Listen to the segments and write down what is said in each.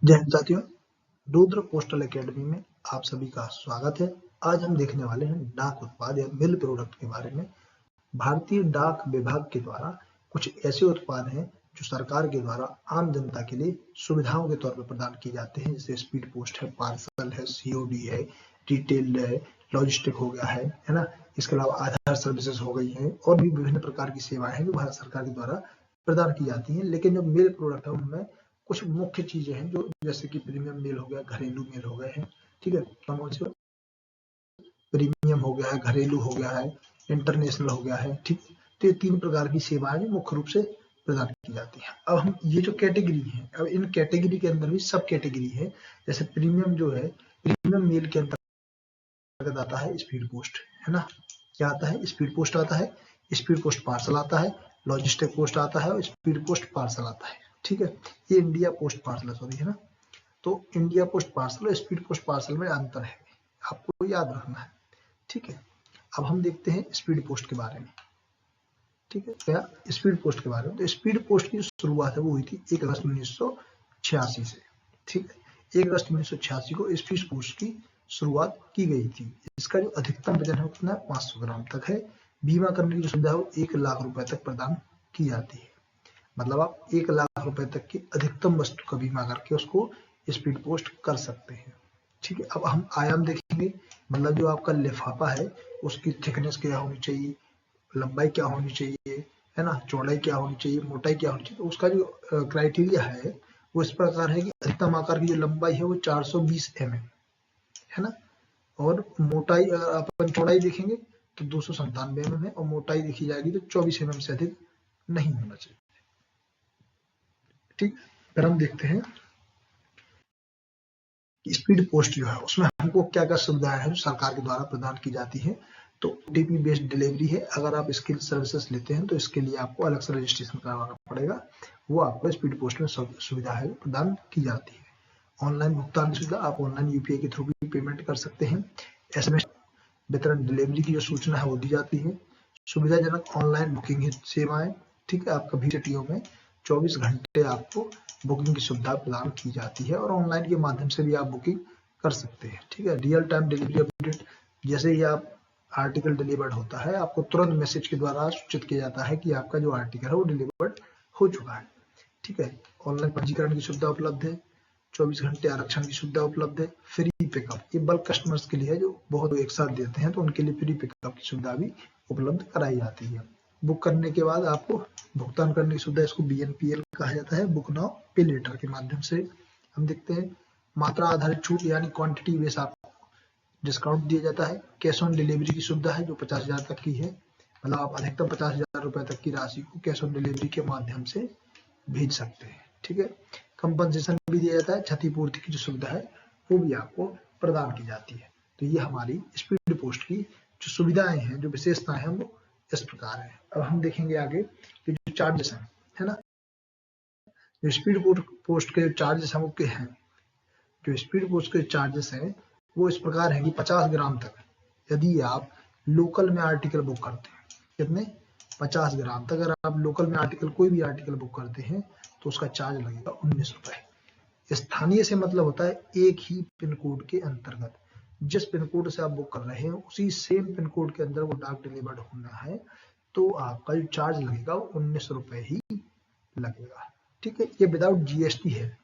जय हिंद साथियों, Rudra postal academy में आप सभी का स्वागत है। आज हम देखने वाले हैं डाक उत्पाद या मिल प्रोडक्ट के बारे में। भारतीय डाक विभाग के द्वारा कुछ ऐसे उत्पाद हैं जो सरकार के द्वारा आम जनता के लिए सुविधाओं के तौर पर प्रदान किए जाते हैं, जैसे स्पीड पोस्ट है, पार्सल है, सीओडी है, रिटेल है, लॉजिस्टिक हो गया है ना। इसके अलावा आधार सर्विसेज हो गई हैं और भी विभिन्न प्रकार की सेवाएं हैं जो भारत सरकार के द्वारा प्रदान की जाती हैं। लेकिन जो मिल प्रोडक्ट है उनमें कुछ मुख्य चीजें हैं जो, जैसे कि प्रीमियम मेल हो गया, घरेलू मेल हो गए हैं, ठीक है। कौन से प्रीमियम हो गया है, घरेलू हो गया है, इंटरनेशनल हो गया है, ठीक। तो ये 3 प्रकार की सेवाएं मुख्य रूप से प्रदान की जाती है। अब हम ये जो कैटेगरी है, अब इन कैटेगरी के अंदर भी सब कैटेगरी है। जैसे प्रीमियम जो है, प्रीमियम मेल के अंतर्गत आता है स्पीड पोस्ट, है ना। क्या आता है? स्पीड पोस्ट आता है, स्पीड पोस्ट पार्सल आता है, लॉजिस्टिक पोस्ट आता है और स्पीड पोस्ट पार्सल आता है, ठीक है। ये इंडिया पोस्ट पार्सल सॉरी है ना। तो इंडिया पोस्ट पार्सल और स्पीड पोस्ट पार्सल में अंतर है, आपको याद रखना है, ठीक है। अब हम देखते हैं स्पीड पोस्ट के बारे में, ठीक है। क्या स्पीड पोस्ट के बारे में? तो स्पीड पोस्ट की शुरुआत है वो हुई थी 1 अगस्त 1986 से, ठीक है। 1 अगस्त 1986 को स्पीड पोस्ट की शुरुआत की गई थी। इसका जो अधिकतम वजन है उतना 500 ग्राम तक है। बीमा करने की जो सुविधा है वो 1 लाख रुपए तक प्रदान की जाती है। मतलब आप 1 लाख रुपए तक की अधिकतम वस्तु का बीमा करके उसको स्पीड पोस्ट कर सकते हैं, ठीक है। अब हम आयाम देखेंगे, मतलब जो आपका लिफाफा है उसकी थिकनेस क्या होनी चाहिए, लंबाई क्या होनी चाहिए, है ना, चौड़ाई क्या होनी चाहिए, मोटाई क्या होनी चाहिए। तो उसका जो क्राइटेरिया है वो इस प्रकार है कि अधिकतम आकार की जो लंबाई है वो 420 mm है ना, और मोटाई अगर अपन चौड़ाई देखेंगे तो 297 mm है, और मोटाई देखी जाएगी तो 24 mm से अधिक नहीं होना चाहिए, ठीक। फिर हम देखते हैं स्पीड पोस्ट जो है उसमें हमको क्या क्या सुविधाएं हैं जो सरकार के द्वारा प्रदान की जाती है। तो ओटीपी बेस्ड डिलीवरी है। अगर आप स्किल सर्विसेज लेते हैं तो इसके लिए आपको अलग से रजिस्ट्रेशन करवाना पड़ेगा, वो आपको स्पीड पोस्ट में सुविधा है प्रदान की जाती है। ऑनलाइन भुगतान की सुविधा, आप ऑनलाइन यूपीआई के थ्रू भी पेमेंट कर सकते हैं। एसएमएस वितरण डिलीवरी की जो सूचना है वो दी जाती है। सुविधाजनक ऑनलाइन बुकिंग सेवाएं, ठीक है। आपका वीटीओ में 24 घंटे आपको बुकिंग की सुविधा प्रदान की जाती है और ऑनलाइन के माध्यम से भी आप बुकिंग कर सकते हैं, ठीक है। रियल टाइम डिलीवरी अपडेट, जैसे ही आप आर्टिकल डिलीवर्ड होता है आपको तुरंत मैसेज के द्वारा सूचित किया जाता है कि आपका जो आर्टिकल है वो डिलीवर्ड हो चुका है, ठीक है। ऑनलाइन पंजीकरण की सुविधा उपलब्ध है। 24 घंटे आरक्षण की सुविधा उपलब्ध है। फ्री पिकअप, ये बल्क कस्टमर्स के लिए है जो बहुत एक साथ देते हैं, तो उनके लिए फ्री पिकअप की सुविधा भी उपलब्ध कराई जाती है। बुक करने के बाद आपको भुगतान करने की सुविधा, इसको बीएनपीएल कहा जाता है, बुक नाउ पे लेटर के माध्यम से। हम देखते हैं मात्रा आधारित छूट यानी क्वांटिटी बेस आपको डिस्काउंट दिया जाता है। कैश ऑन डिलीवरी की सुविधा है जो 50,000 तक की है, मतलब आप अधिकतम 50,000 रुपए तक की राशि को कैश ऑन डिलीवरी के माध्यम से भेज सकते हैं, ठीक है। कंपनसेशन भी दिया जाता है, क्षतिपूर्ति की जो सुविधा है वो भी आपको प्रदान की जाती है। तो ये हमारी स्पीड पोस्ट की जो सुविधाएं हैं, जो विशेषताएं हैं, वो इस प्रकार है। अब हम देखेंगे आगे कि जो चार्जेस हैं, है ना, जो स्पीड पोस्ट के चार्जेस हैं वो क्या हैं। जो स्पीड पोस्ट के चार्जेस हैं वो इस प्रकार है कि 50 ग्राम तक यदि आप लोकल में आर्टिकल बुक करते हैं, कितने, 50 ग्राम तक अगर आप लोकल में आर्टिकल कोई भी आर्टिकल बुक करते हैं तो उसका चार्ज लगेगा 19 रुपए। स्थानीय से मतलब होता है एक ही पिन कोड के अंतर्गत, जिस पिन कोड से आप बुक कर रहे हैं उसी सेम पिन कोड के अंदर वो डाक डिलीवर्ड होना है, तो आपका जो चार्ज लगेगा वो 19 रुपए ही लगेगा, ठीक है। ये विदाउट जीएसटी है।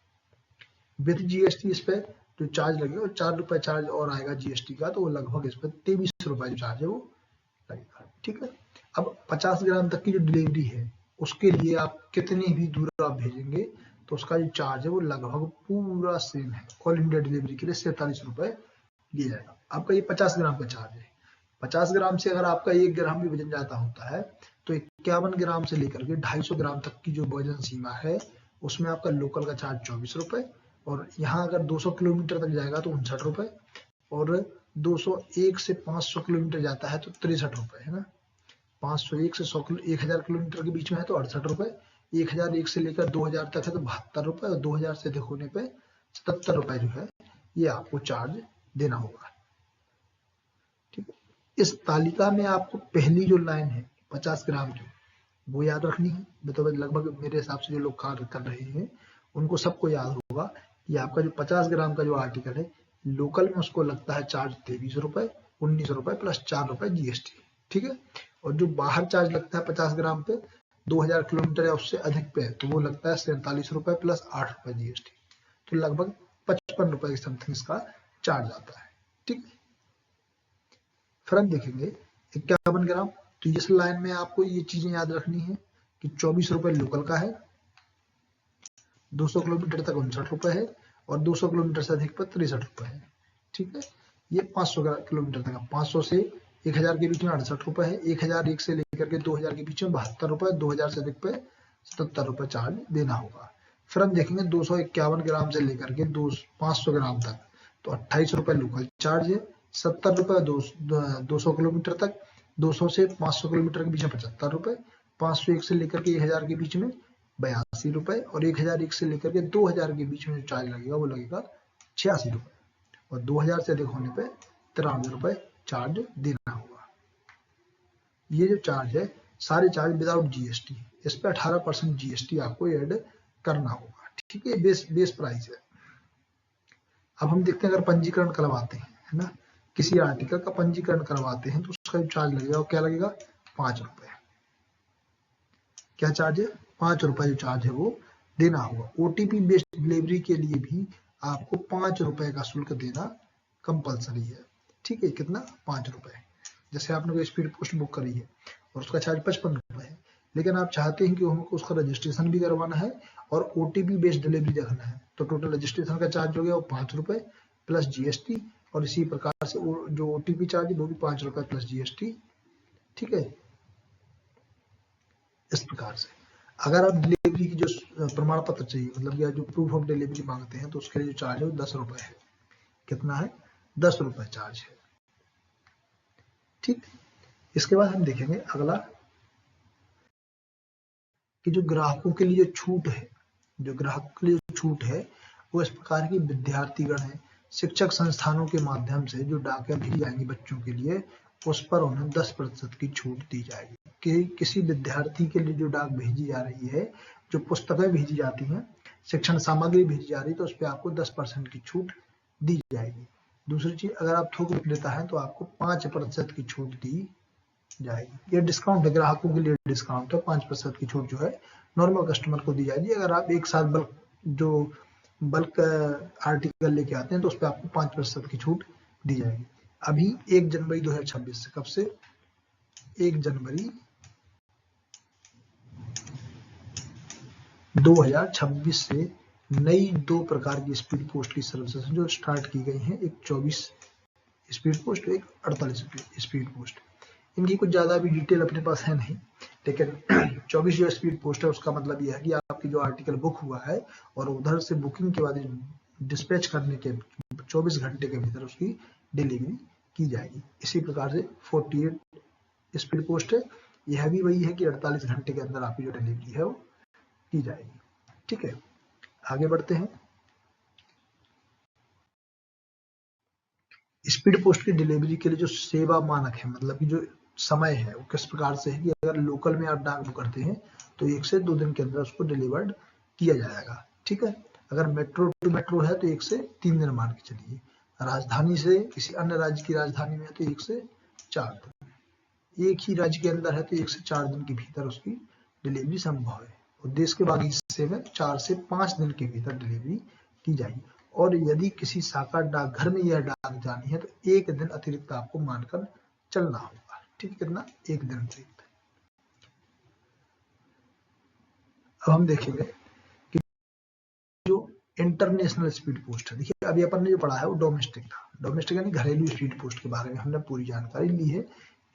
विद जीएसटी इस पे जो चार्ज लगेगा 4 रुपए चार्ज और आएगा जीएसटी का, तो वो लगभग इस पर 23 रुपए जो चार्ज है वो लगेगा, ठीक है। अब 50 ग्राम तक की जो डिलीवरी है उसके लिए आप कितनी भी दूर आप भेजेंगे तो उसका जो चार्ज है वो लगभग पूरा सेम है। ऑल इंडिया डिलीवरी के लिए 47 रुपए लिया जाएगा। आपका ये 50 ग्राम का चार्ज है। 50 ग्राम से अगर आपका 1 ग्राम भी वजन जाता होता है तो 51 ग्राम से लेकर के 250 ग्राम तक की जो वजन सीमा है उसमें आपका लोकल का चार्ज 24 रुपए, और यहाँ अगर 200 किलोमीटर तक जाएगा तो 59 रुपए, और 201 से 500 किलोमीटर जाता है तो 63 रुपए, है ना। 501 से 1000 किलोमीटर के बीच में है तो 68 रुपए, 1001 से लेकर 2000 तक है तो 72 रुपए, और 2000 से अधिक होने पे 77 रुपए जो है ये आपको चार्ज देना होगा, ठीक है। इस तालिका में आपको पहली जो लाइन है 50 ग्राम की वो याद रखनी है। मतलब लगभग मेरे हिसाब से जो लोग कार्य कर रहे हैं उनको सबको याद होगा ये आपका जो 50 ग्राम का जो आर्टिकल है लोकल में उसको लगता है चार्ज 23 रुपए, 19 रुपए प्लस 4 रुपए जीएसटी, ठीक है। और जो बाहर चार्ज लगता है 50 ग्राम पे 2000 किलोमीटर या उससे अधिक पे तो वो लगता है 47 रुपए प्लस 8 रुपए जीएसटी, तो लगभग 55 रुपए की समथिंग इसका चार्ज आता है, ठीक है। फिर हम देखेंगे 51 ग्राम, तो इस लाइन में आपको ये चीजें याद रखनी है कि 24 रुपए लोकल का है, 200 किलोमीटर तक 59 रुपए है और 200 किलोमीटर से अधिक पर 63 रुपए है, ठीक है। ये 500 किलोमीटर तक, 500 से 1000 के बीच में 68 रुपए है, 1001 से लेकर के 2000 के बीच में 72 रुपए, 2000 से अधिक पे 77 रुपए चार्ज देना होगा। फिर हम देखेंगे 251 ग्राम से लेकर के 500 ग्राम तक, तो 28 रुपए लोकल चार्ज है, 70 रुपए 200 किलोमीटर तक, 200 से 500 किलोमीटर के बीच में 75 रुपए, 501 से लेकर के 1000 के बीच में 82 रुपए और 1001 से लेकर के 2000 के बीच में जो चार्ज लगेगा वो लगेगा 86 रुपए और 2000 से अधिक होने पे 93 रुपए चार्ज देना होगा। ये जो चार्ज है सारे चार्ज विदाउट जीएसटी, इस पे 18% जीएसटी आपको ऐड करना होगा, ठीक है। बेस प्राइस है। अब हम देखते हैं अगर पंजीकरण करवाते हैं, है ना, किसी आर्टिकल का पंजीकरण करवाते हैं तो उसका जो चार्ज लगेगा वो क्या लगेगा, 5 रुपए। क्या चार्ज है, 5 रुपए जो चार्ज है वो देना होगा। ओटीपी बेस्ड डिलीवरी के लिए भी आपको 5 रुपए का शुल्क देना कंपलसरी है, ठीक है। कितना, 5 रुपए। जैसे आपने कोई स्पीड पोस्ट बुक करी है और उसका चार्ज 55 रुपए है, लेकिन आप चाहते हैं कि हमको उसका रजिस्ट्रेशन भी करवाना है और ओटीपी बेस्ड डिलीवरी रखना है, तो टोटल रजिस्ट्रेशन का चार्ज हो गया वो 5 रुपए प्लस जीएसटी और इसी प्रकार से जो ओटीपी चार्ज है वो भी 5 रुपए प्लस जीएसटी, ठीक है। इस प्रकार से अगर आप डिलीवरी की जो प्रमाण पत्र चाहिए, मतलब या जो प्रूफ ऑफ डिलीवरी मांगते हैं तो उसके लिए जो चार्ज है वो 10 रुपए है। कितना है, 10 रुपए चार्ज है, ठीक। इसके बाद हम देखेंगे अगला कि जो ग्राहकों के लिए छूट है, जो ग्राहकों के लिए छूट है वो इस प्रकार की विद्यार्थीगण है, शिक्षक संस्थानों के माध्यम से जो डाकें भेजी जाएंगी बच्चों के लिए उस पर उन्हें 10% की छूट दी जाएगी। कि किसी विद्यार्थी के लिए जो डाक भेजी जा रही है, जो पुस्तकें भेजी जाती हैं, शिक्षण सामग्री भेजी जा रही है, तो उस पर आपको 10% की छूट दी जाएगी। दूसरी चीज, अगर आप थोक विक्रेता है तो आपको 5% की छूट दी जाएगी। ये डिस्काउंट है, ग्राहकों के लिए डिस्काउंट है, 5% की छूट जो है नॉर्मल कस्टमर को दी जाएगी। अगर आप एक साथ बल्क आर्टिकल लेके आते हैं तो उस पर आपको 5% की छूट दी जाएगी। अभी 1 जनवरी 2026 से, कब से, 1 जनवरी 2026 से नई 2 प्रकार की स्पीड पोस्ट की सर्विसेज जो स्टार्ट की गई हैं, एक 24 स्पीड पोस्ट, एक 48 स्पीड पोस्ट। इनकी कुछ ज्यादा भी डिटेल अपने पास है नहीं, लेकिन 24 जो स्पीड पोस्ट है उसका मतलब यह है कि आपकी जो आर्टिकल बुक हुआ है और उधर से बुकिंग के बाद डिस्पैच करने के 24 घंटे के भीतर उसकी डिलीवरी की जाएगी। इसी प्रकार से 48 स्पीड पोस्ट है, यह भी वही है कि 48 घंटे के अंदर आपकी जो डिलीवरी है वो की जाएगी, ठीक है। आगे बढ़ते हैं। स्पीड पोस्ट की डिलीवरी के लिए जो सेवा मानक है, मतलब कि जो समय है वो किस प्रकार से है कि अगर लोकल में आप डाक बुक करते हैं तो 1 से 2 दिन के अंदर उसको डिलीवर्ड किया जाएगा, ठीक है। अगर मेट्रो टू मेट्रो है तो 1 से 3 दिन मान के चलिए, राजधानी से किसी अन्य राज्य की राजधानी में है तो 1 से 4 दिन, एक ही राज्य के अंदर है तो 1 से 4 दिन के भीतर उसकी डिलीवरी संभव है और देश के बाकी हिस्से में 4 से 5 दिन के भीतर डिलीवरी की जाएगी। और यदि किसी शाखा डाकघर में यह डाक जानी है तो 1 दिन अतिरिक्त आपको मानकर चलना होगा, ठीक है। कितना, 1 दिन अतिरिक्त। अब हम देखेंगे कि जो इंटरनेशनल स्पीड पोस्ट है, देखिए अभी अपन ने जो पढ़ा है वो डोमेस्टिक था, डोमेस्टिक यानी घरेलू स्पीड पोस्ट के बारे में हमने पूरी जानकारी ली है।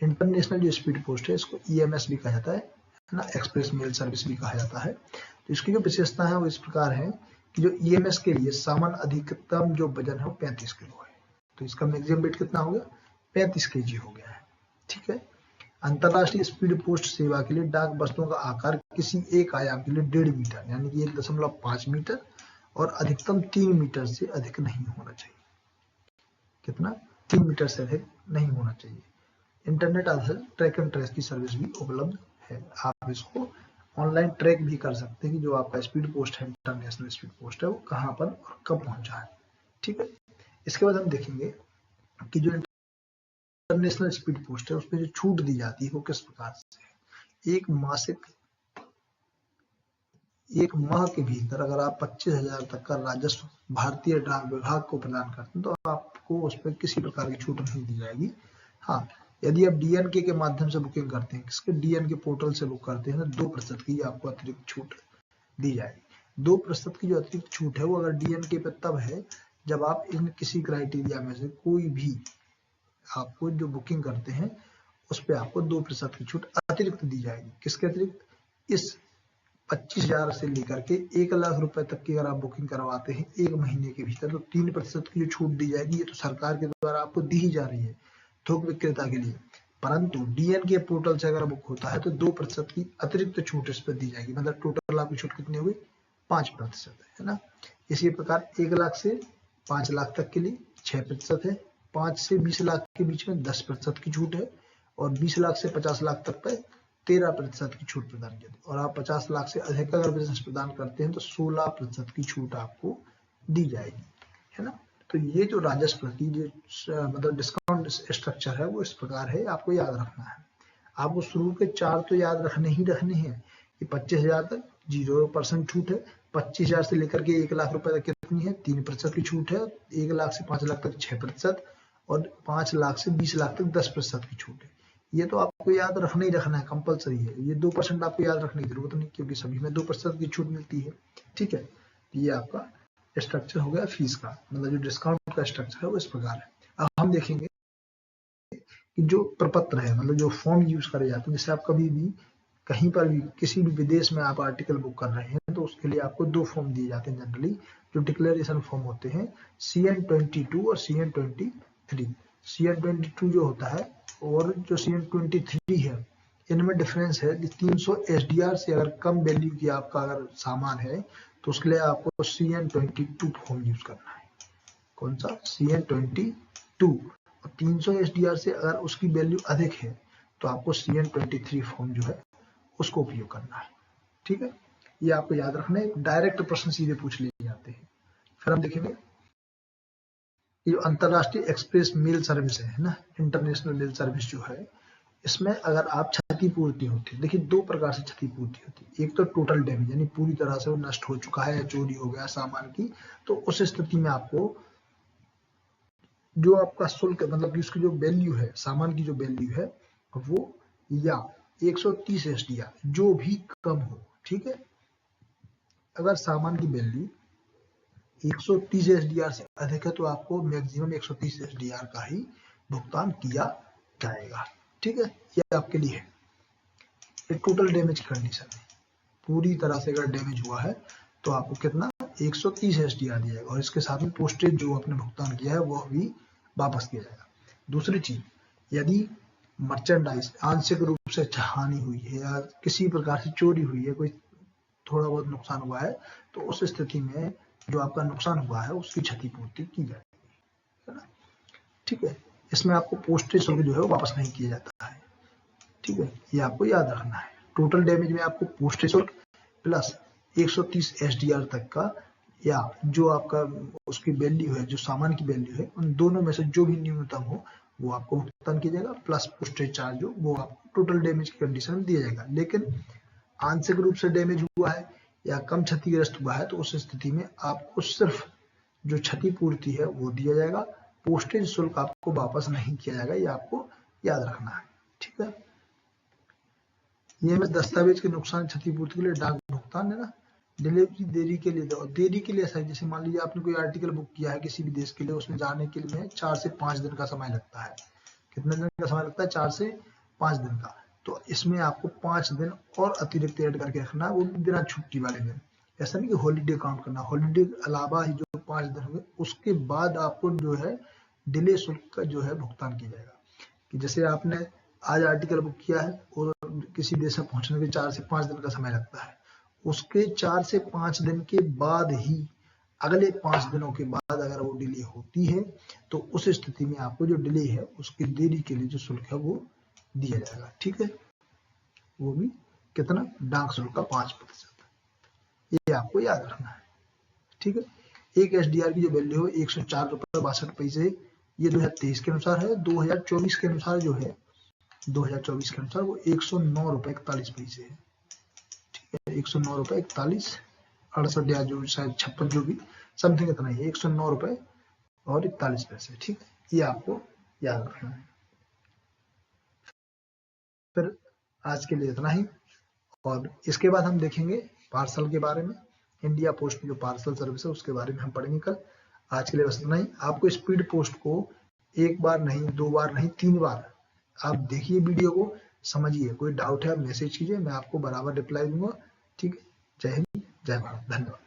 इंटरनेशनल जो स्पीड पोस्ट है इसको ईएमएस भी कहा जाता है ना, एक्सप्रेस मेल सर्विस भी कहा जाता है। तो इसकी जो विशेषता है वो इस प्रकार है कि जो ईएमएस के लिए सामान्य अधिकतम जो वजन है वो 35 किलो है, तो इसका मैक्सिमम वेट कितना हो गया, 35 केजी हो गया है, ठीक है। अंतरराष्ट्रीय स्पीड पोस्ट सेवा के लिए डाक वस्तुओं का आकार किसी एक आयाम के लिए 1.5 मीटर यानी कि 1.5 मीटर और अधिकतम 3 मीटर से अधिक नहीं होना चाहिए। कितना, 3 मीटर से अधिक नहीं होना चाहिए। इंटरनेट आधारित ट्रैक एंड ट्रेस की सर्विस भी उपलब्ध है, आप इसको ऑनलाइन ट्रैक भी कर सकते हैं कि जो आपका स्पीड पोस्ट है, इंटरनेशनल स्पीड पोस्ट है, वो कहाँ पर और कब पहुंचा है। ठीक है, इसके बाद हम देखेंगे कि जो इंटरनेशनल स्पीड पोस्ट है उसमें जो छूट दी जाती है वो किस प्रकार से है। एक माह के भीतर अगर आप 25,000 तक का राजस्व भारतीय डाक विभाग को प्रदान करते हैं तो आपको उस पर किसी प्रकार की छूट नहीं दी जाएगी। हाँ, यदि आप डीएनके के माध्यम से बुकिंग करते हैं, किसके डीएनके पोर्टल से बुक करते हैं, तो 2% की आपको अतिरिक्त छूट दी जाएगी। 2% की जो अतिरिक्त छूट है वो अगर डीएनके पे तब है जब आप इन किसी क्राइटेरिया में से कोई भी आपको जो बुकिंग करते हैं उस पर आपको 2% की छूट अतिरिक्त दी जाएगी। किसके अतिरिक्त? इस 25,000 से लेकर के 1,00,000 रुपए तक की अगर आप बुकिंग करवाते हैं एक महीने के भीतर तो 3% की जो छूट दी जाएगी ये तो सरकार के द्वारा आपको दी ही जा रही है थोक विक्रेता के लिए। परंतु डीएनके पोर्टल से अगर बुक होता है तो 2% की अतिरिक्त छूट इस पर दी जाएगी। मतलब टोटल आपकी छूट कितनी हुई? 5% है ना। इसी प्रकार 1,00,000 से 5,00,000 तक के लिए 6% है, 5 से 20 लाख के बीच में 10% की छूट है और 20 लाख से 50 लाख तक पे 13% की छूट प्रदान की जाती है। और आप 50 लाख से अधिक अगर बिजनेस प्रदान करते हैं तो 16% की छूट आपको दी जाएगी, है ना। तो ये जो राजस्व की जो मतलब डिस्काउंट स्ट्रक्चर है वो इस प्रकार है, आपको याद रखना है। आपको शुरू के 4 तो याद रखने ही रखने हैं कि 25,000 तक 0% छूट है, 25,000 से लेकर के 1,00,000 रुपए तक कितनी है? 3% की छूट है, 1,00,000 से 5,00,000 तक 6% और 5 लाख से 20 लाख तक 10% की छूट है। ये तो आपको याद रखना ही रखना है, कंपलसरी है। ये 2% आपको याद रखने की जरूरत नहीं क्योंकि सभी में 2% की छूट मिलती है। ठीक है, ये आपका स्ट्रक्चर हो गया फीस का, मतलब जो डिस्काउंट का स्ट्रक्चर है वो इस प्रकार है। अब हम देखेंगे कि जो प्रपत्र है, मतलब जो फॉर्म यूज करे जाते हैं, जैसे आप कभी भी कहीं पर भी किसी भी विदेश में आप आर्टिकल बुक कर रहे हैं तो उसके लिए आपको 2 फॉर्म दिए जाते हैं जनरली, जो डिक्लेरेशन फॉर्म होते हैं, CN22 और CN23। CN22 जो होता है और जो CN23 है इनमें डिफरेंस है कि 300 SDR से अगर कम वैल्यू की आपका अगर सामान है तो उसके लिए आपको CN22 फॉर्म यूज करना है। कौन सा? CN22। और 300 SDR से अगर उसकी वैल्यू अधिक है तो आपको CN23 फॉर्म जो है उसको उपयोग करना है। ठीक है, ये आपको याद रखना है, डायरेक्ट प्रश्न सीधे पूछ लिए जाते हैं। फिर हम देखेंगे ये जो अंतरराष्ट्रीय एक्सप्रेस मेल सर्विस है ना, इंटरनेशनल मेल सर्विस जो है, इसमें अगर आप क्षतिपूर्ति होती है, देखिए 2 प्रकार से क्षतिपूर्ति होती है। एक तो टोटल डैमेज, यानी पूरी तरह से वो नष्ट हो चुका है या चोरी हो गया सामान की, तो उस स्थिति में आपको जो आपका शुल्क मतलब कि उसकी जो वैल्यू है, सामान की जो वैल्यू है वो या 130 SDR जो भी कम हो। ठीक है, अगर सामान की वैल्यू 130 SDR से अधिक है तो आपको मैक्सिमम 130 SDR का ही भुगतान किया जाएगा। ठीक है, ये आपके लिए है। ये टोटल डैमेज कंडीशन है, पूरी तरह से अगर डैमेज हुआ है तो आपको कितना? 130 SDR दिया जाएगा और इसके साथ में पोस्टेज जो आपने भुगतान किया है वो भी वापस किया जाएगा। दूसरी चीज, यदि मर्चेंडाइज आंशिक रूप से हानि हुई है या किसी प्रकार से चोरी हुई है, कोई थोड़ा बहुत नुकसान हुआ है, तो उस स्थिति में जो आपका नुकसान हुआ है उसकी क्षतिपूर्ति की जाएगी, है ना। ठीक है, इसमें आपको पोस्टेज शुल्क जो है वो वापस नहीं किया जाता है। ठीक है, ये आपको याद रखना है। टोटल डैमेज में आपको पोस्टेज शुल्क प्लस 130 SDR तक का या जो आपका उसकी वैल्यू है, जो सामान की वैल्यू है, उन दोनों में से जो भी न्यूनतम हो वो आपको भुगतान किया जाएगा, प्लस पोस्टेज चार्ज जो वो आपको टोटल डैमेज की कंडीशन में दिया जाएगा। लेकिन आंशिक रूप से डैमेज हुआ है या कम क्षतिग्रस्त हुआ है तो उस स्थिति में आपको सिर्फ जो क्षतिपूर्ति है वो दिया जाएगा, पोस्टेज शुल्क आपको वापस नहीं किया जाएगा, ये आपको याद रखना है। ठीक है, ये में दस्तावेज के नुकसान क्षतिपूर्ति के लिए डाक भुगतान है ना, डिलीवरी देरी के लिए, देरी के लिए ऐसा है जैसे मान लीजिए आपने कोई आर्टिकल बुक किया है किसी भी देश के लिए, उसमें जाने के लिए 4 से 5 दिन का समय लगता है। कितने दिन का समय लगता है? 4 से 5 दिन का। तो इसमें आपको 5 दिन और अतिरिक्त ऐड करके रखना है, वो भी बिना छुट्टी वाले दिन। ऐसा नहीं कि हॉलीडे काउंट करना, हॉलीडे अलावा ही जो 5 दिन होंगे उसके बाद आपको जो है डिले शुल्क का जो है भुगतान किया जाएगा। कि जैसे आपने आज आर्टिकल बुक किया है और किसी देश में पहुंचने के 4 से 5 दिन का समय लगता है, उसके 4 से 5 दिन के बाद ही अगले 5 दिनों के बाद अगर वो डिले होती है तो उस स्थिति में आपको जो डिले है उसकी देरी के लिए जो शुल्क है वो दिया जाएगा। ठीक है, वो भी कितना, डाक शुल्क का 5%, ये आपको याद रखना है। ठीक है, एक SDR की जो वैल्यू है 104.62 रुपए, ये 2023 के अनुसार है। 2024 के अनुसार जो है, 2024 के अनुसार वो 109.41 है। ठीक है, 109.41, 68 या जो शायद 56 जो भी समथिंग इतना ही है, 109.41 रुपए। ठीक है, ये आपको याद रखना है। फिर आज के लिए इतना ही, और इसके बाद हम देखेंगे पार्सल के बारे में। इंडिया पोस्ट जो पार्सल सर्विस है उसके बारे में हम पढ़ेंगे कल। आज के लिए बस इतना ही। आपको स्पीड पोस्ट को एक बार नहीं, 2 बार नहीं, 3 बार आप देखिए वीडियो को, समझिए। कोई डाउट है आप मैसेज कीजिए, मैं आपको बराबर रिप्लाई दूंगा। ठीक है, जय हिंद, जय भारत, धन्यवाद।